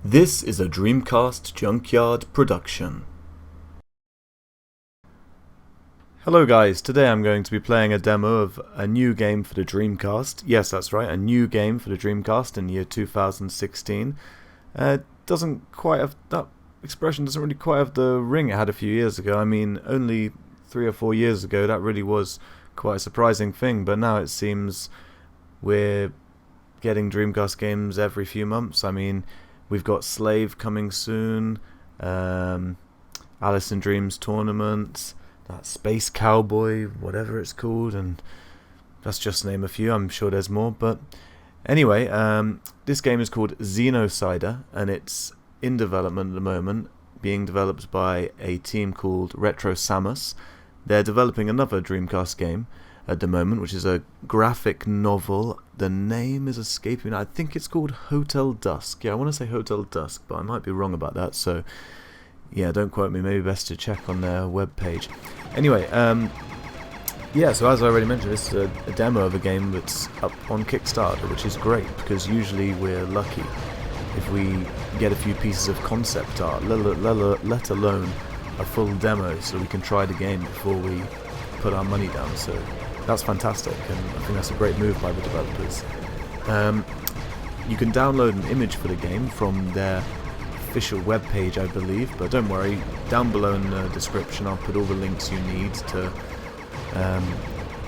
This is a Dreamcast Junkyard production. Hello guys, today I'm going to be playing a demo of a new game for the Dreamcast. Yes, that's right, a new game for the Dreamcast in the year 2016. Doesn't quite have, that expression doesn't really quite have the ring it had a few years ago. I mean, only 3 or 4 years ago that really was quite a surprising thing, but now it seems we're getting Dreamcast games every few months. I mean, we've got Slave coming soon, Alice in Dreams Tournament, that Space Cowboy, whatever it's called, and that's just to name a few. I'm sure there's more, but anyway, this game is called Xenocider, and it's in development at the moment, being developed by a team called Retro Samus. They're developing another Dreamcast game at the moment, which is a graphic novel. The name is escaping me. I think it's called Hotel Dusk. Yeah, I want to say Hotel Dusk, but I might be wrong about that, so yeah, don't quote me. Maybe best to check on their webpage. Anyway, yeah, so as I already mentioned, this is a demo of a game that's up on Kickstarter, which is great, because usually we're lucky if we get a few pieces of concept art, let alone a full demo, so we can try the game before we put our money down. So that's fantastic, and I think that's a great move by the developers. You can download an image for the game from their official webpage, I believe, but don't worry, down below in the description I'll put all the links you need to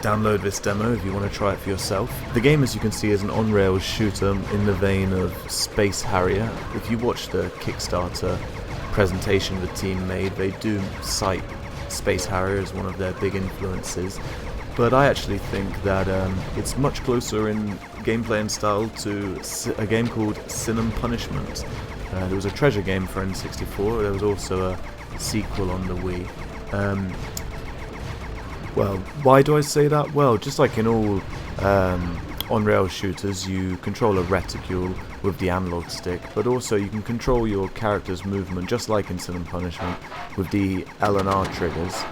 download this demo if you want to try it for yourself. The game, as you can see, is an on-rails shooter in the vein of Space Harrier. If you watch the Kickstarter presentation the team made, they do cite Space Harrier as one of their big influences, but I actually think that it's much closer in gameplay and style to a game called Sin and Punishment. There was a treasure game for N64, there was also a sequel on the Wii. Well, why do I say that? Well, just like in all on-rail shooters, you control a reticule with the analog stick, but also you can control your character's movement, just like in Sin and Punishment, with the L and R triggers.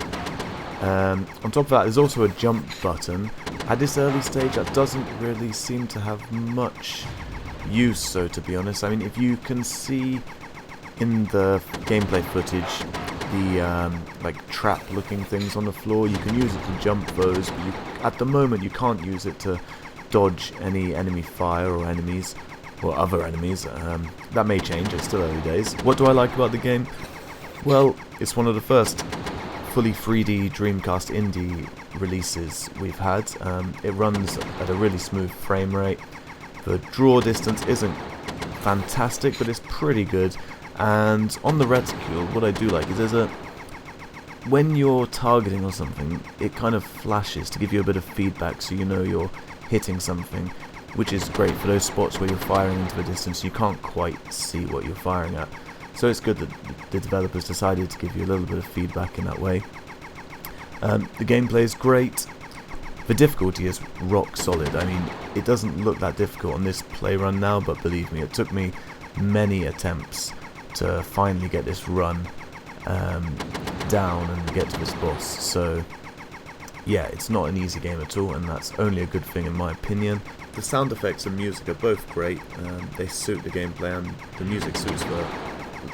On top of that, there's also a jump button. At this early stage, that doesn't really seem to have much use, so to be honest. I mean, if you can see in the gameplay footage the like trap-looking things on the floor, you can use it to jump those, but at the moment you can't use it to dodge any enemy fire or enemies, or other enemies. That may change, it's still early days. What do I like about the game? Well, it's one of the first fully 3D Dreamcast indie releases we've had. It runs at a really smooth frame rate. The draw distance isn't fantastic, but it's pretty good. And on the reticule, what I do like is when you're targeting or something, it kind of flashes to give you a bit of feedback, so you know you're hitting something, which is great for those spots where you're firing into the distance. You can't quite see what you're firing at. So it's good that the developers decided to give you a little bit of feedback in that way. The gameplay is great. The difficulty is rock solid. I mean, it doesn't look that difficult on this play run now, but believe me, it took me many attempts to finally get this run down and get to this boss. So yeah, it's not an easy game at all, and that's only a good thing in my opinion. The sound effects and music are both great. They suit the gameplay, and the music suits the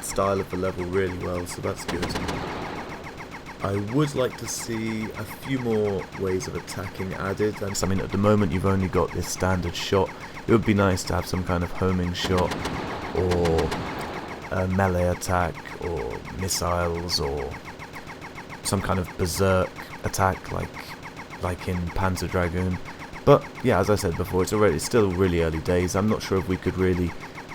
style of the level really well, so that's good. I would like to see a few more ways of attacking added. I mean, at the moment you've only got this standard shot. It would be nice to have some kind of homing shot, or a melee attack, or missiles, or some kind of berserk attack like in Panzer Dragoon. But yeah, as I said before, it's still really early days. I'm not sure if we could really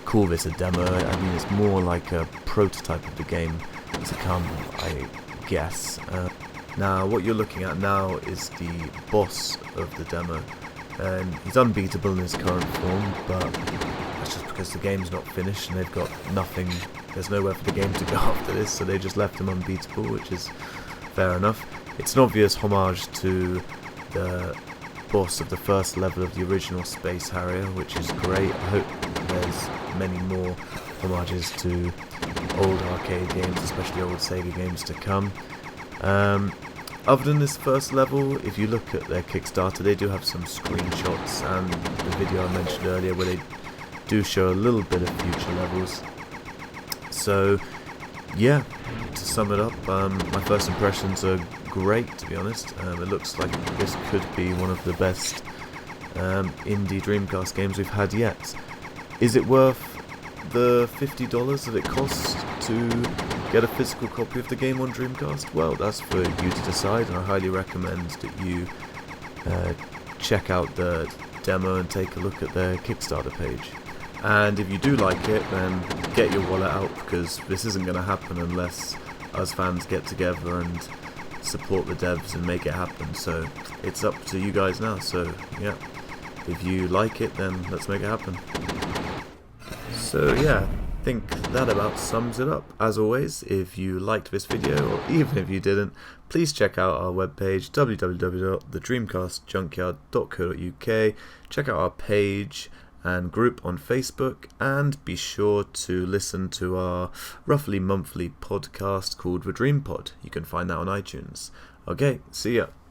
call this a demo. I mean, it's more like a prototype of the game to come, I guess. Now, what you're looking at now is the boss of the demo. He's unbeatable in his current form, but that's just because the game's not finished and they've got nothing. There's nowhere for the game to go after this, so they just left him unbeatable, which is fair enough. It's an obvious homage to the boss of the first level of the original Space Harrier, which is great. I hope there's many more homages to old arcade games, especially old Sega games, to come. Other than this first level, if you look at their Kickstarter, they do have some screenshots and the video I mentioned earlier where they do show a little bit of future levels. So yeah, to sum it up, my first impressions are great, to be honest. It looks like this could be one of the best indie Dreamcast games we've had yet. Is it worth the $50 that it costs to get a physical copy of the game on Dreamcast? Well, that's for you to decide, and I highly recommend that you check out the demo and take a look at their Kickstarter page. And if you do like it, then get your wallet out, because this isn't going to happen unless us fans get together and support the devs and make it happen. So it's up to you guys now. So yeah, if you like it, then let's make it happen. So yeah, I think that about sums it up. As always, if you liked this video, or even if you didn't, please check out our webpage, www.thedreamcastjunkyard.co.uk. Check out our page and group on Facebook, and be sure to listen to our roughly monthly podcast called The Dreampod. You can find that on iTunes. Okay, see ya.